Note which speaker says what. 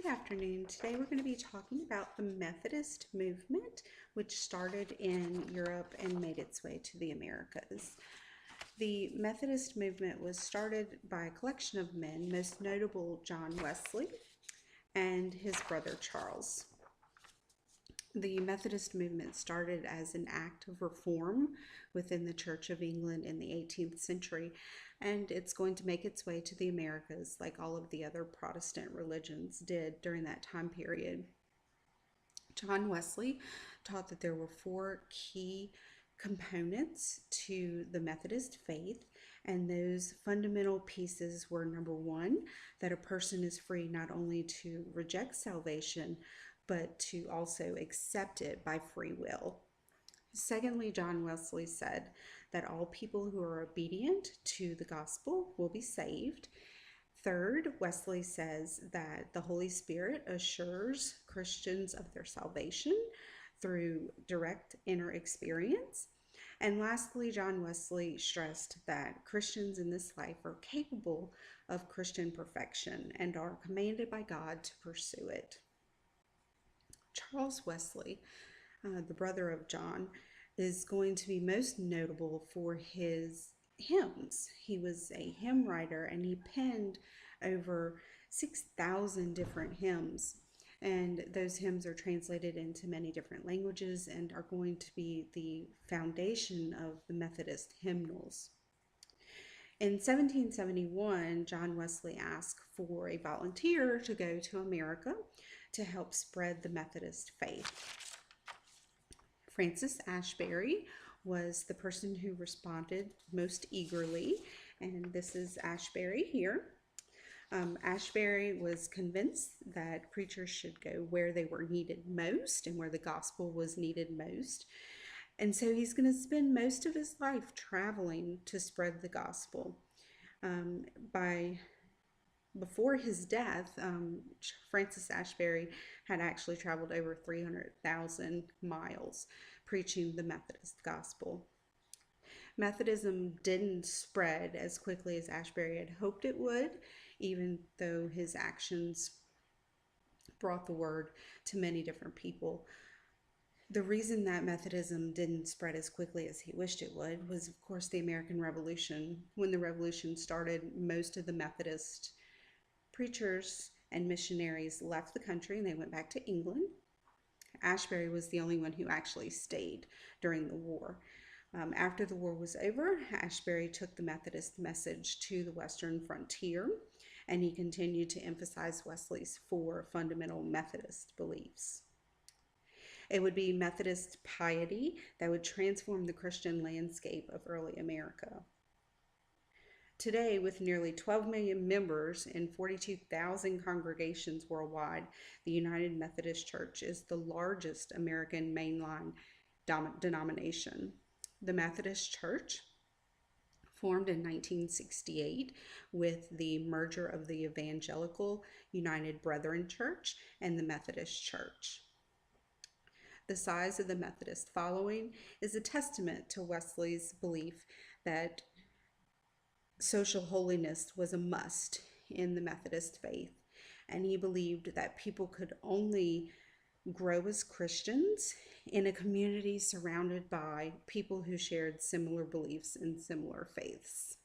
Speaker 1: Good afternoon. Today we're going to be talking about the Methodist movement, which started in Europe and made its way to the Americas. The Methodist movement was started by a collection of men, most notable John Wesley and his brother Charles. The Methodist movement started as an act of reform within the Church of England in the 18th century, and it's going to make its way to the Americas like all of the other Protestant religions did during that time period. John Wesley taught that there were four key components to the Methodist faith, and those fundamental pieces were: number one, that a person is free not only to reject salvation, but to also accept it by free will. Secondly, John Wesley said that all people who are obedient to the gospel will be saved. Third, Wesley says that the Holy Spirit assures Christians of their salvation through direct inner experience. And lastly, John Wesley stressed that Christians in this life are capable of Christian perfection and are commanded by God to pursue it. Charles Wesley, the brother of John, is going to be most notable for his hymns. He was a hymn writer and he penned over 6,000 different hymns. And those hymns are translated into many different languages and are going to be the foundation of the Methodist hymnals. In 1771, John Wesley asked for a volunteer to go to America to help spread the Methodist faith. Francis Asbury was the person who responded most eagerly, and this is Asbury here. Asbury was convinced that preachers should go where they were needed most and where the gospel was needed most. And so he's going to spend most of his life traveling to spread the gospel. Before his death, Francis Asbury had actually traveled over 300,000 miles preaching the Methodist gospel. Methodism didn't spread as quickly as Asbury had hoped it would, even though his actions brought the word to many different people. The reason that Methodism didn't spread as quickly as he wished it would was, of course, the American Revolution. When the Revolution started, most of the Methodist preachers and missionaries left the country and they went back to England. Asbury was the only one who actually stayed during the war. After the war was over, Asbury took the Methodist message to the Western frontier, and he continued to emphasize Wesley's four fundamental Methodist beliefs. It would be Methodist piety that would transform the Christian landscape of early America. Today, with nearly 12 million members and 42,000 congregations worldwide, the United Methodist Church is the largest American mainline denomination. The Methodist Church, formed in 1968 with the merger of the Evangelical United Brethren Church and the Methodist Church. The size of the Methodist following is a testament to Wesley's belief that social holiness was a must in the Methodist faith, and he believed that people could only grow as Christians in a community surrounded by people who shared similar beliefs and similar faiths.